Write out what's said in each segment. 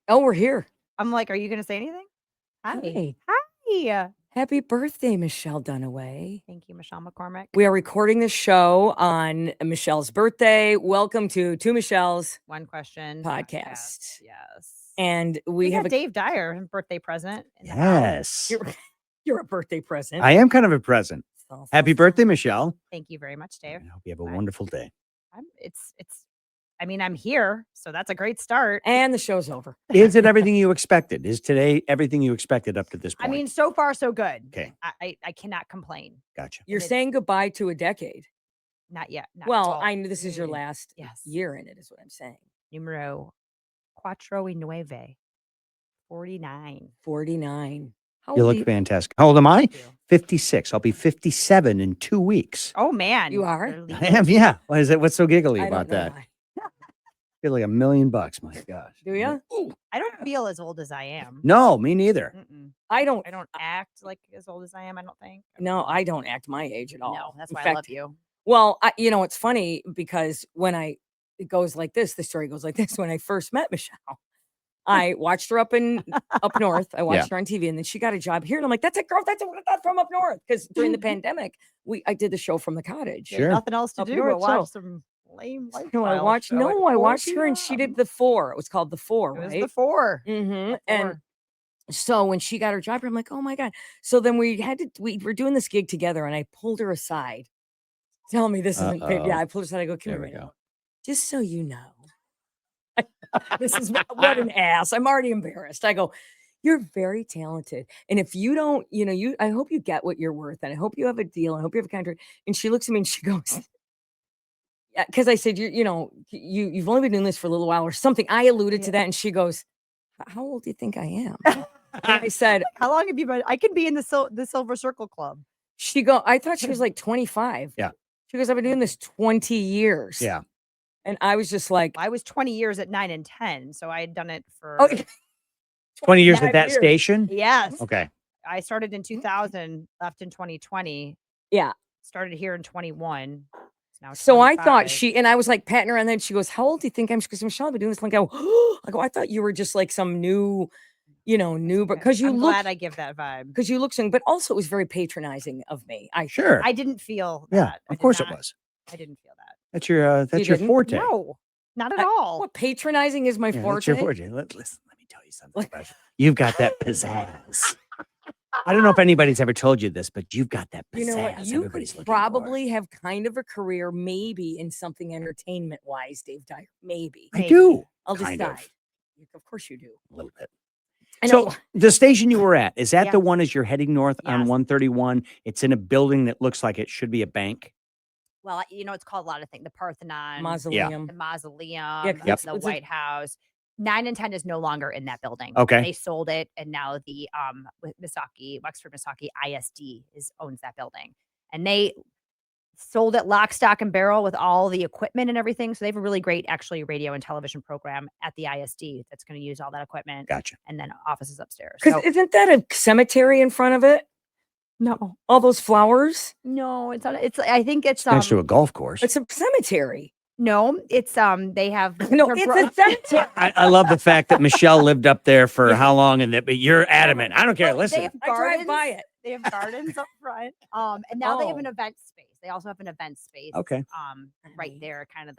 We're here. I'm like, are you going to say anything? Hi. Hi. Happy birthday, Michelle Dunaway. Thank you, Michelle McCormick. We are recording this show on Michelle's birthday. Welcome to Two Michelle's One Question podcast. Yes. And we have got Dave Dyer birthday present. Yes. You're a birthday present. I am kind of a present. Happy birthday, Michelle. Thank you very much, Dave. I hope you have a wonderful day. I'm here, so that's a great start. And the show's over. Is it everything you expected? Is today everything you expected up to this point? I mean, so far, so good. Okay. I cannot complain. Gotcha. You're saying goodbye to a decade. Not yet. I knew this is your last year in it, is what I'm saying. Numero cuatro y nueve. 49. 49. You look fantastic. How old am I? 56. I'll be 57 in 2 weeks. Oh, man. You are? I am, yeah. Why is it? What's so giggly about that? Why. I feel like $1 million, my gosh. Do you? I don't feel as old as I am. No, me neither. I don't act like as old as I am, I don't think. No, I don't act my age at all. No, that's why I love you. Well, it's funny because it goes like this, the story goes like this. When I first met Michelle, I watched her up north. I watched her on TV, and then she got a job here. And I'm like, that's a girl. That's from up north. Because during the pandemic, I did the show from the cottage. Sure. Nothing else to do but watch some lame lifestyle. I watched her, and she did The Four. It was called The Four, right? It was The Four. Mm-hmm. And so when she got her job here, I'm like, oh my God. So then we were doing this gig together, and I pulled her aside. Tell me this isn't paid. Yeah, I pulled her aside. I go, come here. There we go. Just so you know. This is what an ass. I'm already embarrassed. I go, you're very talented. And if you don't, I hope you get what you're worth. And I hope you have a deal. I hope you have a contract. And she looks at me and she goes, yeah, because I said, you've only been doing this for a little while or something. I alluded to that. And she goes, how old do you think I am? And I said, how long have you been? I could be in the Silver Circle Club. I thought she was like 25. Yeah. She goes, I've been doing this 20 years. Yeah. And I was just like, I was 20 years at 9 and 10. So I had done it for 20 years at that station? Yes. Okay. I started in 2000, left in 2020. Yeah. Started here in 21. So I thought and I was like patting her, and then she goes, how old do you think I'm? Because Michelle, I've been doing this. Like, I thought you were just like some new, because I'm glad I give that vibe. Because you look young, but also it was very patronizing of me. I didn't feel that. Yeah, of course it was. I didn't feel that. That's your forte. No, not at all. What, patronizing is my forte? That's your forte. Let me tell you something special. You've got that pizzazz. I don't know if anybody's ever told you this, but you've got that pizzazz. You know what? You could probably have kind of a career, maybe in something entertainment-wise, Dave Dyer. Maybe. I do. I'll decide. Of course you do. A little bit. So the station you were at, is that the one as you're heading north on 131? It's in a building that looks like it should be a bank. Well, it's called a lot of things. The Parthenon. Mausoleum. The Mausoleum. The White House. 9 and 10 is no longer in that building. Okay. They sold it, and now the Wexford Misaki ISD owns that building. And they sold it lock, stock, and barrel with all the equipment and everything. So they have a really great, actually, radio and television program at the ISD that's going to use all that equipment. Gotcha. And then offices upstairs. Because isn't that a cemetery in front of it? No. All those flowers? No, it's not. I think it's next to a golf course. It's a cemetery. No, it's they have it's a cemetery. I love the fact that Michelle lived up there for how long, but you're adamant. I don't care. Listen, I drive by it. They have gardens up front. And now they have an event space. They also have an event space. Okay. Right there, kind of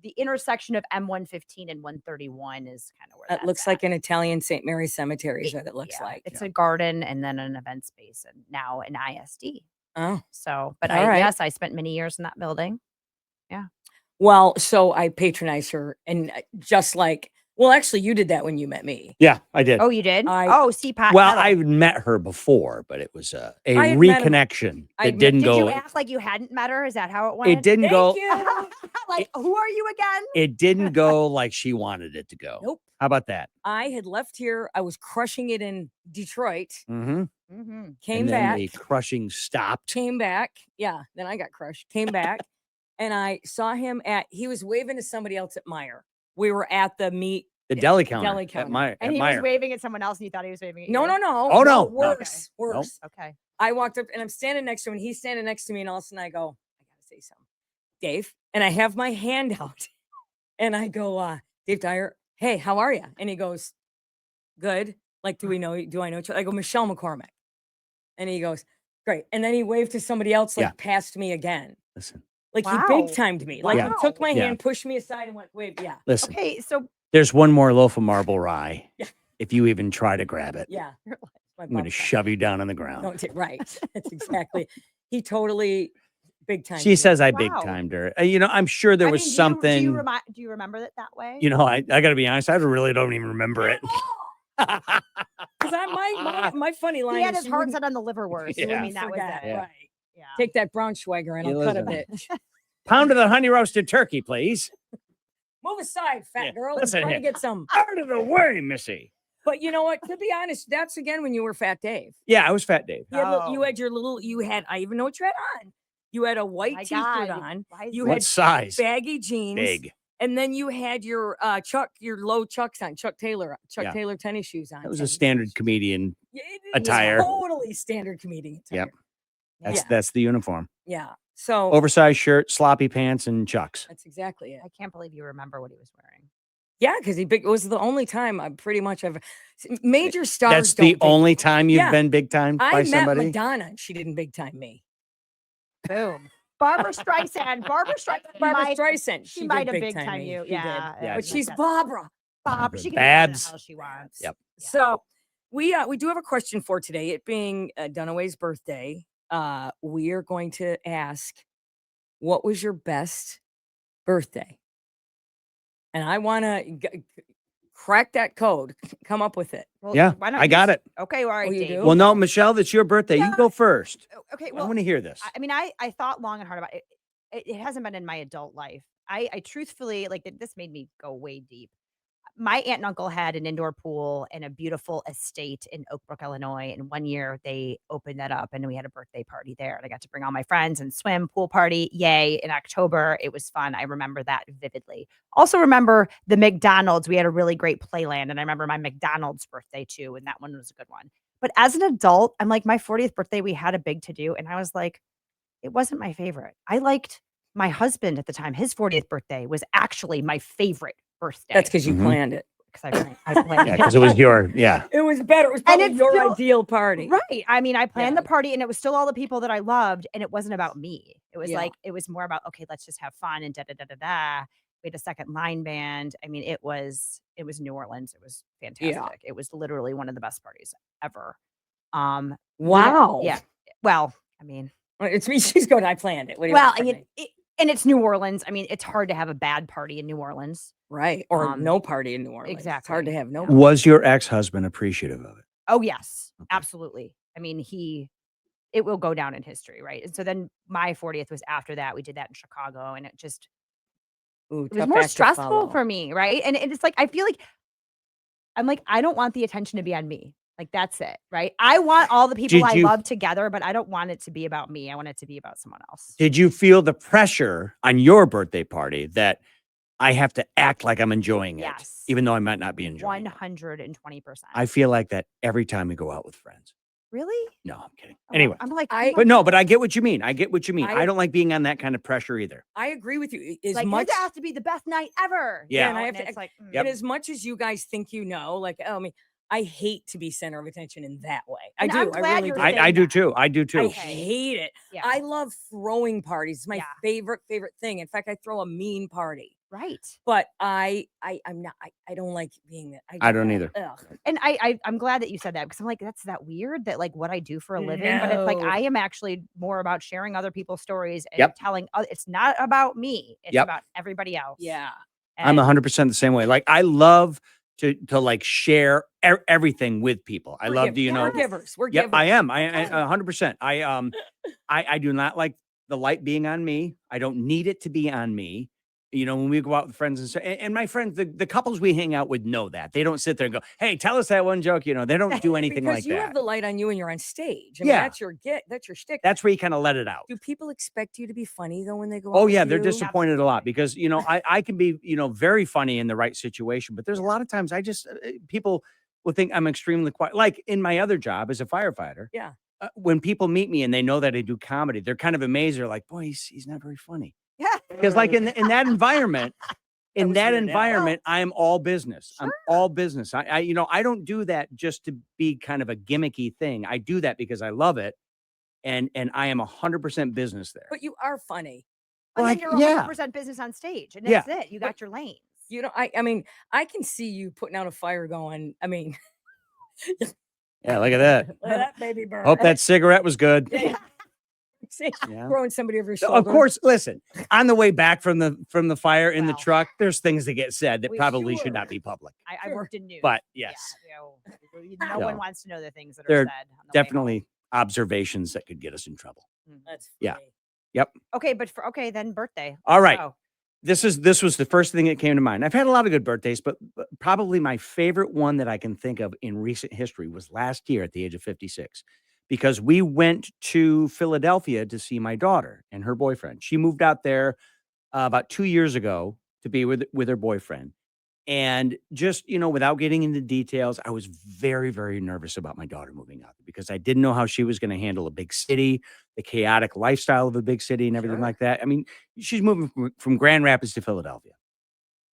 the intersection of M115 and 131 is kind of where that looks like an Italian St. Mary's cemetery. Is what it looks like. It's a garden and then an event space, and now an ISD. Oh, so but I spent many years in that building. Yeah. Well, so I patronized her, and just like, well, actually, you did that when you met me. Yeah, I did. Oh, you did? Pat. Well, I met her before, but it was a reconnection. It didn't go. Did you act like you hadn't met her? Is that how it went? It didn't go. Like, who are you again? It didn't go like she wanted it to go. Nope. How about that? I had left here. I was crushing it in Detroit. Mm-hmm. Came back. The crushing stopped. Came back. Yeah. Then I got crushed. Came back. And I saw him he was waving to somebody else at Meyer. We were at the deli counter. At Meyer. And he was waving at someone else, and you thought he was waving at you? No. Oh, no. Worse. Okay. I walked up, and I'm standing next to him, and he's standing next to me, and all of a sudden I go, I got to say something. Dave. And I have my hand out, and I go, Dave Dyer, hey, how are you? And he goes, good. Like, do I know each other? I go, Michelle McCormick. And he goes, great. And then he waved to somebody else, like past me again. Listen. Like he big timed me. Like he took my Yeah. hand, pushed me aside and went, wave. Yeah. Listen. Okay, so there's one more loaf of marble rye. Yeah. If you even try to grab it. Yeah. I'm going to shove you down on the ground. Right. That's exactly. He totally big time. She says I big timed her. I'm sure there was something. Do you remember it that way? I got to be honest. I really don't even remember it. Because my funny line. He had is his heart set on the liverwurst. Yeah. I mean, that was it. Yeah. Right. Yeah. Take that Braunschweiger and I'll cut a bitch. Pound of the honey roasted turkey, please. Move aside, fat girl. Listen Try here. to get some. Out of the way, Missy. But you know what? To be honest, that's again when you were Fat Dave. Yeah, I was Fat Dave. You had your little. I even know what you had on. You had a white t-shirt on. You What had size? baggy jeans. Big. And then you had your your low Chucks on, Chuck Taylor tennis shoes on. That was a standard comedian It attire. was totally standard comedian attire. Yep. That's the uniform. Yeah. So oversized shirt, sloppy pants, and Chucks. That's exactly it. I can't believe you remember what he was wearing. Yeah, because it was the only time I've major stars. That's the only time you've been big time by I somebody. met Madonna and she didn't big time me. Boom. Barbara Streisand. Barbara Streisand. She might have big time you. Yeah. But she's Barbara. Bob. She can Babs. do the hell she wants. Yep. Yeah. So we do have a question for today. It being Dunaway's birthday, we are going to ask, what was your best birthday? And I want to crack that code, come up with it. Well, Yeah, why don't I got it. Okay, all right, you Dave. do? Well, no, Michelle, that's your birthday. You go first. Okay, I well, want to hear this. I mean, I thought long and hard about it. It hasn't been in my adult life. I truthfully, this made me go way deep. My aunt and uncle had an indoor pool and a beautiful estate in Oak Brook, Illinois. And one year they opened that up and we had a birthday party there. And I got to bring all my friends and swim, pool party. Yay. In October, it was fun. I remember that vividly. Also remember the McDonald's. We had a really great playland. And I remember my McDonald's birthday too. And that one was a good one. But as an adult, I'm like, my 40th birthday, we had a big to do. And I was like, it wasn't my favorite. I liked my husband at the time. His 40th birthday was actually my favorite birthday. That's because you planned it. Because I planned Yeah, it. because it was your, It was better. It was probably your ideal party. Right. I mean, I planned the party and it was still all the people that I loved. And it wasn't about me. It was it was more about, okay, let's just have fun and da-da-da-da-da. We had a second line band. I mean, it was New Orleans. It was fantastic. Yeah. It was literally one of the best parties ever. Wow. Yeah. Well, I mean, it's me. She's going, I planned it. What do you well, want I from mean, me? and it's New Orleans. I mean, it's hard to have a bad party in New Orleans. Right. Or no party in New Orleans. Exactly. It's hard to have no. Was your ex-husband appreciative of it? Oh, yes, Okay. absolutely. I mean, it will go down in history, right? And so then my 40th was after that. We did that in Chicago, and it was more stressful for me, right? And it's like, I feel like I'm like, I don't want the attention to be on me. Like, that's it, right? I want all the people I love together, but I don't want it to be about me. I want it to be about someone else. Did you feel the pressure on your birthday party that I have to act like I'm enjoying it, Yes. even though I might not be enjoying 120%. I feel like that every time we go out with friends. Really? No, I'm kidding. Oh, Anyway, I'm like, but I get what you mean. I don't like being on that kind of pressure either. I agree with you. As like, much this has to be the best night ever. Yeah. and I have And to, it's like, and as much as you guys think like, I mean, I hate to be center of attention in that way. I And do. I'm I glad really you're do. saying I do that. too. I do too. I Okay. hate it. Yeah. I love throwing parties. It's my Yeah. favorite thing. In fact, I throw a mean party. Right. But I'm not. I don't like being that. I don't either. Ugh. And I'm glad that you said that because I'm like, that's that weird that like what I do for a living. But it's like No. I am actually more about sharing other people's stories and Yep. telling it's not about me. It's Yep. about everybody else. Yeah. I'm And 100% the same way. Like I love to like share everything with people. I love, We're givers. We're Yep, givers. I am. I 100%. I do not like the light being on me. I don't need it to be on me. When we go out with friends and my friends, the couples we hang out with know that. They don't sit there and go, "Hey, tell us that one joke." They don't do anything because like you that. have the light on you and you're on stage. I mean, Yeah. that's your shtick. That's where you kind of let it out. Do people expect you to be funny though when they go? Oh out yeah, with they're you? disappointed a lot because I can be very funny in the right situation, but there's a lot of times I just people will think I'm extremely quiet. Like in my other job as a firefighter. Yeah. When people meet me and they know that I do comedy, they're kind of amazed. They're like, "Boy, he's not very funny." yeah. Because like in that environment, in was that weird, Al. environment, I'm all business. I'm Sure. all business. I don't do that just to be kind of a gimmicky thing. I do that because I love it, and I am 100% business there. But you are funny. And Like, then you're yeah. 100% business on stage, and Yeah. that's it. You got your lanes. You know, I mean, I can see you putting out a fire going, I mean, Yeah, look at that. look at that baby burn. Hope that cigarette was good. See, Yeah. throwing somebody over your So, shoulder. of course, listen, on the way back from the fire in the Well, truck, there's things that get said that we probably sure. should not be public. I Sure. worked in news. But Yeah, yes, no one So, wants to know the things that they're are said. On the way home. definitely observations that could get us in trouble. That's Yeah. funny. Yep. Okay, but then birthday. All right. So, This was the first thing that came to mind. I've had a lot of good birthdays, but probably my favorite one that I can think of in recent history was last year at the age of 56, because we went to Philadelphia to see my daughter and her boyfriend. She moved out there about 2 years ago to be with her boyfriend. And just, without getting into details, I was very, very nervous about my daughter moving out because I didn't know how she was going to handle a big city, the chaotic lifestyle of a big city and everything Sure. like that. I mean, she's moving from Grand Rapids to Philadelphia.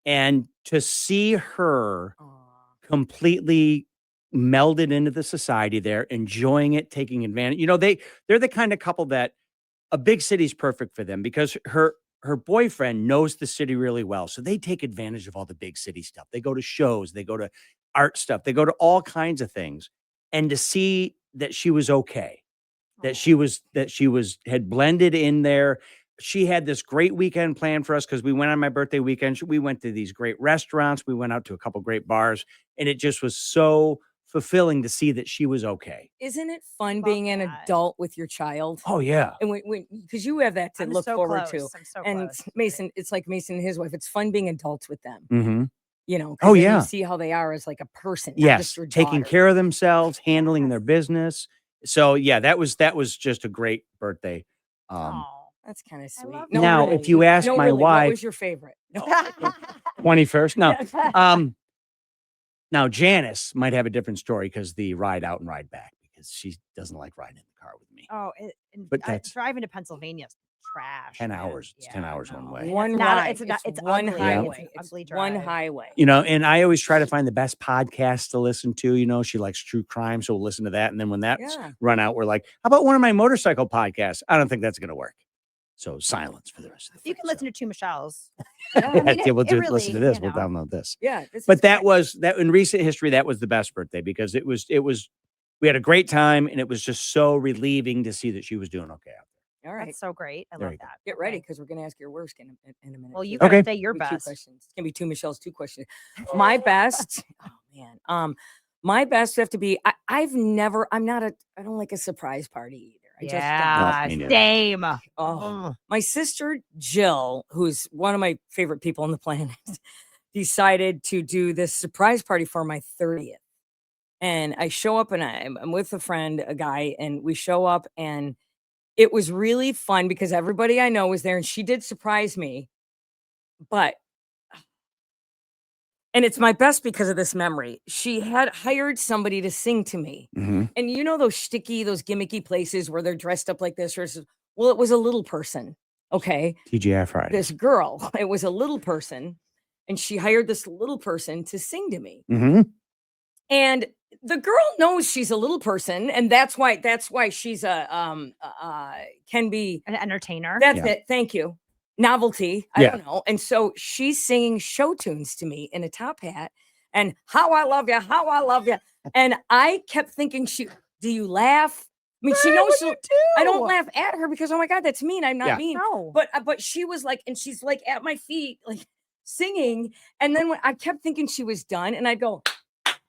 And to see her Aw. completely melded into the society there, enjoying it, taking advantage. They're the kind of couple that a big city's perfect for them because her boyfriend knows the city really well. So they take advantage of all the big city stuff. They go to shows, they go to art stuff, they go to all kinds of things. And to see that she was okay, that she had blended in there. She had this great weekend planned for us because we went on my birthday weekend. We went to these great restaurants. We went out to a couple great bars, and it just was so fulfilling to see that she was okay. Isn't it fun Love being an that. adult with your child? Oh yeah. And when because you have that to I'm look so forward close. to. I'm so And close. Mason, it's like Mason and his wife. It's fun being adults with them. Mm-hmm. 'Cause Oh, then yeah. you see how they are as like a person. Not Yes, just your taking daughter. care of themselves, handling their Yes. business. So yeah, that was just a great birthday. Aw. That's kind of I sweet. love No, Now, really. if you ask No, my really, what wife, was your favorite? No. 21st. No. Yeah. Now Janice might have a different story because the ride out and ride back, because she doesn't like riding in the car with me. Oh, But that's driving to Pennsylvania is trash. 10 man. hours. It's 10 hours one no. way. And One it's not. ride. It's one ugly. highway. It's an ugly It's one drive. highway. And I always try to find the best podcast to listen to. She likes true crime, so we'll listen to that. And then when that's Yeah. run out, we're like, how about one of my motorcycle podcasts? I don't think that's going to work. So silence for the rest of the You can listen to two Michelle's. Yeah. I mean, Yeah, we'll it really, listen to this. you We'll know. download this. Yeah. This But is that great. was that in recent history, that was the best birthday because it was we had a great time, and it was just so relieving to see that she was doing okay out All right. That's so great. I There love you go. that. Get ready Okay. because we're going to ask your worst in a minute. Well, you too. gotta Okay. say your It'll be best. Two questions. It's gonna be two Michelle's. Two questions. My best. Oh man. My best would have to be. I don't like a surprise party either. I just don't. Yeah, me neither. same. Oh, my sister Jill, who's one of my favorite people on the planet, decided to do this surprise party for my 30th. And I show up and I'm with a friend, a guy, and we show up and it was really fun because everybody I know was there and she did surprise me. But and it's my best because of this memory. She had hired somebody to sing to me. Mm-hmm. And you know those gimmicky places where they're dressed up like this? Well, it was a little person. Okay. TGI Friday. This girl, it was a little person. And she hired this little person to sing to me. Mm-hmm. And the girl knows she's a little person. And that's why she's can be An entertainer. That's Yeah. it. Thank you. Novelty. I Yeah. don't know. And so she's singing show tunes to me in a top hat and how I love you, how I love you. And I kept thinking, do you laugh? I mean, she knows I don't laugh at her because, oh my God, that's mean. I'm not Yeah. mean. No. But she was like, and she's like at my feet, like singing. And then when I kept thinking she was done and I'd go,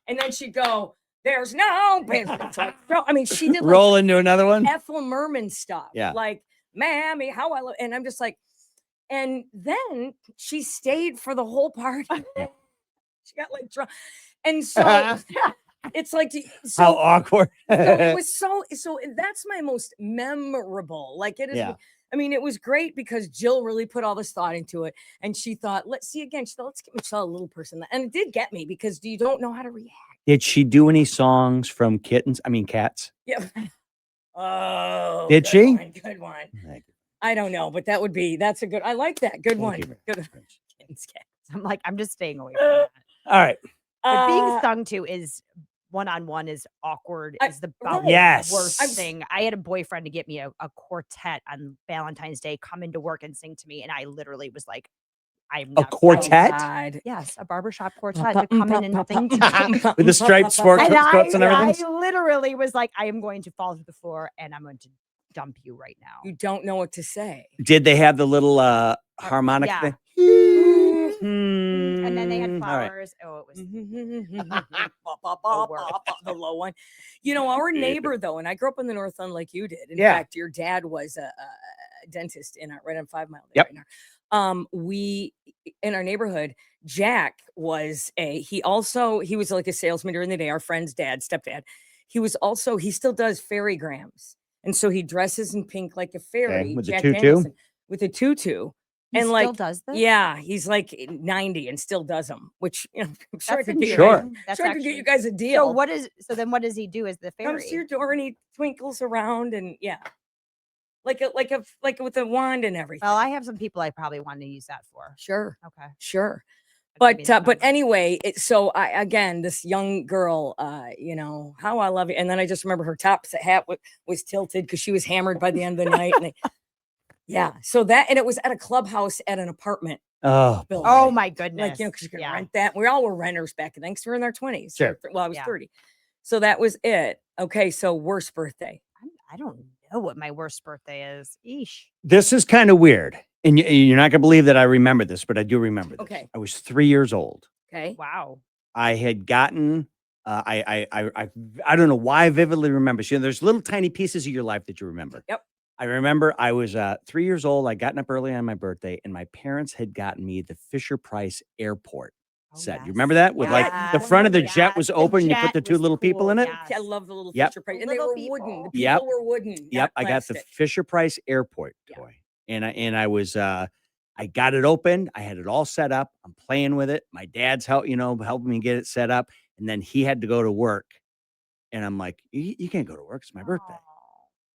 and then she'd go, there's no business. I mean, she did like Roll into another one. Ethel Merman stuff. Yeah. Like, Mammy, how I love, and I'm just like, and then she stayed for the whole party. She got like drunk. And so it's like, How awkward. so it was so that's my most memorable. Like it is. Yeah. I mean, it was great because Jill really put all this thought into it. And she thought, let's see again. She thought, let's get Michelle a little person. And it did get me because you don't know how to react. Did she do any songs from Cats? Yeah. Oh, Did good she? one, good one. I don't know, but that's a good. I like that. Good one. Thank you. Good. Kittens, cats. I'm like, I'm just staying away from that. All right. But being sung to is one-on-one is awkward, is the right. Yes. worst I'm thing. I had a boyfriend to get me a quartet on Valentine's Day come into work and sing to me, and I literally was like, I'm A not quartet? God. Yes, a barbershop quartet to come in and sing to me. With the striped skirts And and everything? I literally was like, I am going to fall to the floor and I'm going to dump you right now. You don't know what to say. Did they have the little harmonic yeah. thing? And then they had All right. flowers. Oh, it was The low one. You know, our neighbor though, and I grew up in the North End like you did. In Yeah. fact, your dad was a dentist in right on 5 Mile. Yep. Right now. We in our neighborhood, Jack was he was like a salesman during the day. Our friend's stepdad. He still does fairygrams. And so he dresses in pink like a fairy, with the Jack tutu? Danielson, with a tutu. he And still like, does this? yeah, he's like 90 and still does them, which I'm sure I That's could get you Sure. guys, endearing. That's sure I could get you actually- guys a deal. So then what does he do as the Comes to fairy? your door and he twinkles around and like with a wand and everything. Well, I have some people I probably want to use that for. Sure, Okay. sure. That'd give me the But number. anyway, this young girl, how I love you. And then I just remember her top hat was tilted because she was hammered by the end of the night. And so and it was at a clubhouse at an apartment Oh, building. Oh my goodness. Like, because you can Yeah. rent that. We all were renters back then because we were in our 20s. Sure. Well, I was Yeah. 30. So that was it. Okay. So worst birthday. I don't know what my worst birthday is. Eesh. this is kind of weird. And you're not going to believe that I remember this, but I do remember this. Okay. I was 3 years old. Okay. Wow. I had gotten, I don't know why I vividly remember. You know, there's little tiny pieces of your life that you remember. Yep. I remember I was 3 years old. I gotten up early on my birthday, and my parents had gotten me the Fisher-Price Airport set. You remember that? With like the front of the jet was open, you put the two little people in it. I love the little Yep. Fisher Price. The And they little were people. wooden. The people Yep. were wooden. Yep, not I got the plastic. Fisher-Price Airport toy. And I was I got it open. I had it all set up. I'm playing with it. My dad's helping me get it set up. And then he had to go to work. And I'm like, you can't go to work. It's my birthday.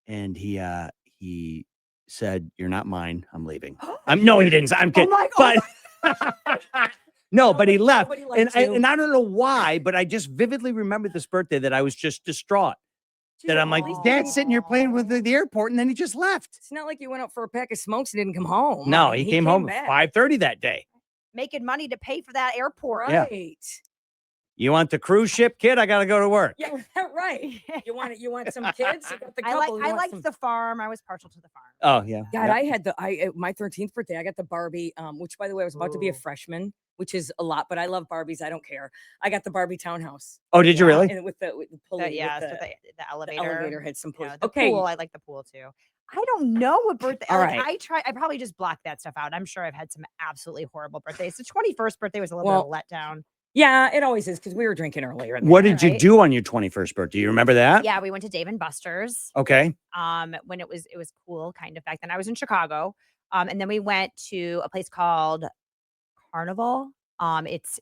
And he said, "You're not mine. I'm leaving." No, he didn't. I'm kidding. But no, but he left. Nobody And likes you. I don't know why, but I just vividly remember this birthday that I was just distraught. That I'm like, At least Dad's sitting here playing with the airport, and then he just left. It's not like you went out for a pack of smokes and didn't come home. No, I mean, he came home back. at 5:30 that day. Making money to pay for that airport. Yeah. Right. You want the cruise ship, kid? I got to go to work. Yeah, right. You want some kids? You got the I couple. You want liked some- the farm. I was partial to the farm. Oh, yeah. God, Yep. I had my 13th birthday. I got the Barbie, which by the way, I was about to be a Ooh. freshman, which is a lot, but I love Barbies. I don't care. I got the Barbie townhouse. Oh, did you really? And with the pulley, Yeah, with so the the elevator. elevator had some pulley. Yeah, the Okay. pool. I like the pool too. I don't know what birthday. All like, right. I probably just blocked that stuff out. I'm sure I've had some absolutely horrible birthdays. The 21st birthday was a little bit of a letdown. Yeah, it always is because we were drinking earlier. What did you right? do on your 21st birthday? You remember that? Yeah, we went to Dave and Buster's. Okay. When it was cool kind of back then. I was in Chicago. And then we went to a place called Carnival. It's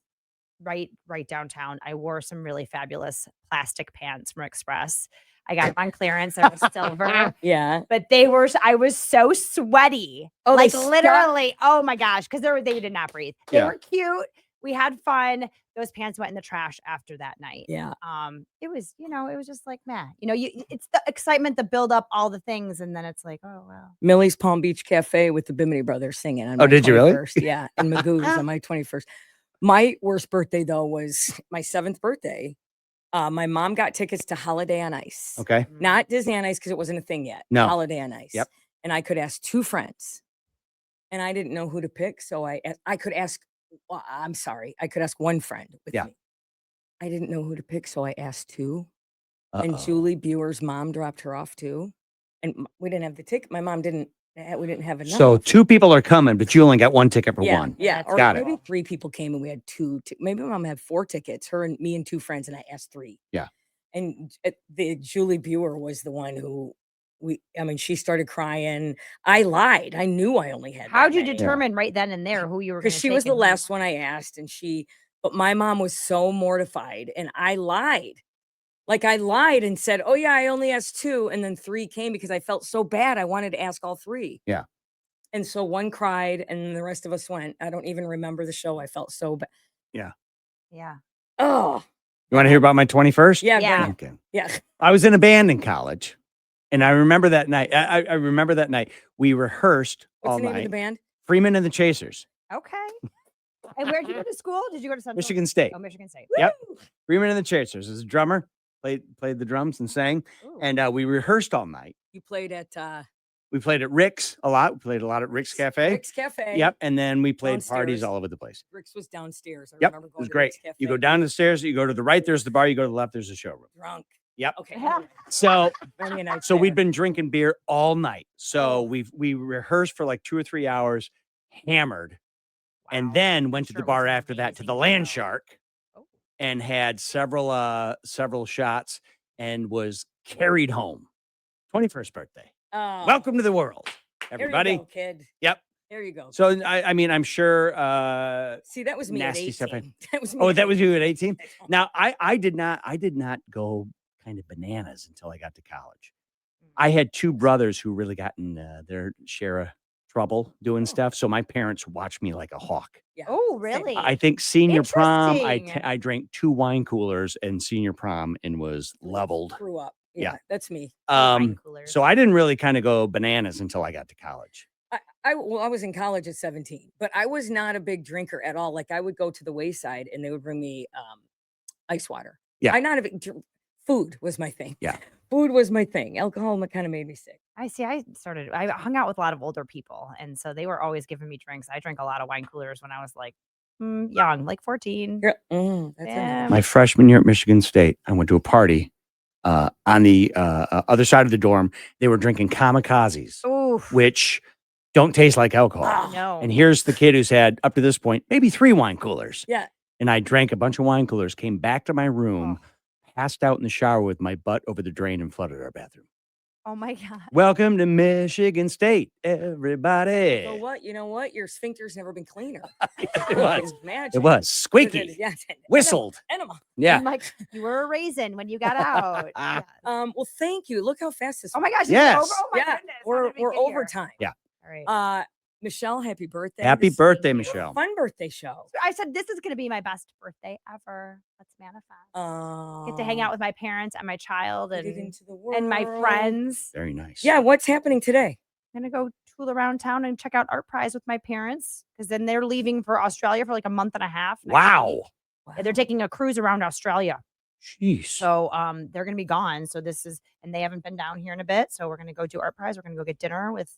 right downtown. I wore some really fabulous plastic pants from Express. I got them on clearance. They were silver. Yeah. But I was so sweaty. Oh, like they stuck- literally, oh my gosh, because they did not breathe. They Yeah. were cute. We had fun. Those pants went in the trash after that night. Yeah. It was, it was just like, meh. It's the excitement, the build up, all the things, and then it's like, oh wow. Millie's Palm Beach Cafe with the Bimini Brothers singing on Oh, my did you really? 21st. Yeah. And Magoo's on my 21st. My worst birthday, though, was my 7th birthday. My mom got tickets to Holiday on Ice. Okay. Not Disney on Ice because it wasn't a thing yet. No. Holiday on Ice. Yep. And I could ask 2 friends. And I didn't know who to pick. So I could ask, I'm sorry, I could ask 1 friend with Yeah. me. I didn't know who to pick. So I asked 2. And Uh-oh. Julie Buer's mom dropped her off too. And we didn't have the ticket. My mom didn't, we didn't have enough. So 2 people are coming, but you only got 1 ticket for yeah, 1. Yeah. That's Or Got it. maybe 3 people came and we had 2. Maybe my mom had 4 tickets, her and me and 2 friends. And I asked 3. Yeah. And the Julie Buer was the one who she started crying. I lied. I knew I only had. How'd that you many. determine right then and there who you were going to Because she was the last one I asked, but my mom was so mortified, and I lied. Like I lied and said, "Oh yeah, I only asked 2," and then 3 came because I felt so bad. I wanted to ask all 3. Yeah. And so one cried and the rest of us went. I don't even remember the show. I felt so bad. Yeah. Oh, You want to hear about my 21st? yeah. Yeah. Go ahead. Okay. Yeah. I was in a band in college, and I remember that night. I remember that night. We rehearsed What's all the name night. of the band? Freeman and the Chasers, Okay. And where did you go to school? Did you go to Central? Michigan State. Oh, Michigan State. Yep. Freeman and the Chasers. As a drummer, played the drums and sang, Ooh. and we rehearsed all night. You played at We played at Rick's a lot. We played a lot at Rick's Cafe. Rick's Cafe. Yep. And then we played Downstairs. parties all over the place. Rick's was downstairs. I Yep. remember It going was to great. Rick's Cafe. You go down the stairs, you go to the right, there's the bar. You go to the left, there's the showroom. Drunk. Yep. Okay. Yeah. So Many a night So we'd there. been drinking beer all night. So Oh. we rehearsed for like 2 or 3 hours, hammered, and Wow. then I'm went to sure the it was bar an after that to amazing the Land show. Shark Oh. and had several shots and was carried home. 21st birthday. Oh, Welcome to the world, there you everybody. go, kid. Yep. There you go. So I mean, I'm sure. See, that was me at nasty 18. stuff. That was me. Oh, at that was 18. you at 18. Now I did not go kind of bananas until I got to college. I had two brothers who really got in their share of trouble doing stuff. So my parents watched me like a hawk. Yeah. Oh, Same. really? I think senior prom, Interesting. I drank 2 wine coolers in senior prom and was leveled. Grew up. Yeah. Yeah, that's me. Wine coolers. So I didn't really kind of go bananas until I got to college. I was in college at 17, but I was not a big drinker at all. Like I would go to the wayside and they would bring me ice water. Yeah. I'm not a big food was my thing. Yeah. Food was my thing. Alcohol kind of made me sick. I hung out with a lot of older people, and so they were always giving me drinks. I drank a lot of wine coolers when I was like young, like 14. That's Yeah. My freshman year at Michigan State, I went to a party on the other side of the dorm. They were drinking kamikazes, Oh, which don't taste like alcohol. Ah, no. And here's the kid who's had, up to this point, maybe 3 wine coolers. Yeah. And I drank a bunch of wine coolers, came back to my room, passed out in the shower with my butt over the drain and flooded our bathroom. Oh my God. Welcome to Michigan State, everybody. So what? You know what? Your sphincter's never been cleaner. It was. Imagine. It was squeaky, Yeah. whistled. Enema. Yeah. I'm like, you were a raisin when you got out. Yeah. Well, thank you. Look how fast this. Oh my gosh. is it Yes. over? Oh my Yeah. goodness. How did we We're get here? overtime. Yeah. All right. Michelle, happy birthday. Happy This- birthday, you. Michelle. Fun birthday show. I said this is going to be my best birthday ever. Let's manifest. Get to hang out with my parents and my child Get it and into the world. my friends. Very nice. Yeah, what's happening today? I'm gonna go tool around town and check out Art Prize with my parents because then they're leaving for Australia for like a month and a half. next Wow. week. Yeah, they're taking a cruise around Australia. Jeez. So they're gonna be gone. So and they haven't been down here in a bit. So we're gonna go do Art Prize. We're gonna go get dinner with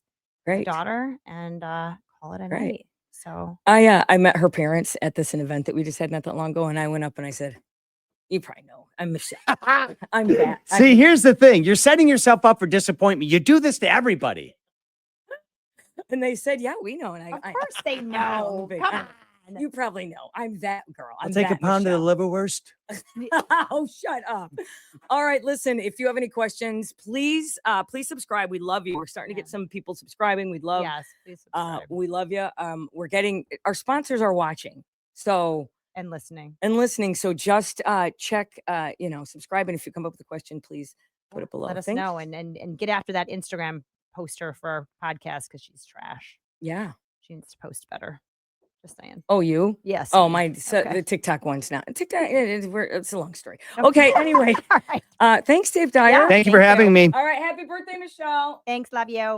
my Great. daughter and call it a Great. night. So I met her parents at an event that we just had not that long ago, and I went up and I said, "You probably know I'm Michelle. I'm that." See, here's the thing. You're setting yourself up for disappointment. You do this to everybody. And they said, "Yeah, we know." And of course they I'm know. big- Come I- on. You probably know. I'm that girl. I'll I'm take a that pound of the Michelle. liverwurst. Oh, shut up. All right, listen, if you have any questions, please subscribe. We love you. We're starting to get some people subscribing. We'd love Yes, please subscribe we love you. We're getting our sponsors are watching. So and listening. and listening. So just check subscribe, and if you come up with a question, please put it below. Let us Thank- know and get after that Instagram poster for our podcast because she's trash. Yeah. She needs to post better. Just saying. Oh, you? Yes. Oh, me. the Okay. TikTok one's not. TikTok, it's a long story. Okay, anyway. All right. Thanks, Dave Dyer. Yeah. Thank you for having me. All right, happy birthday, Michelle. Thanks. Love you.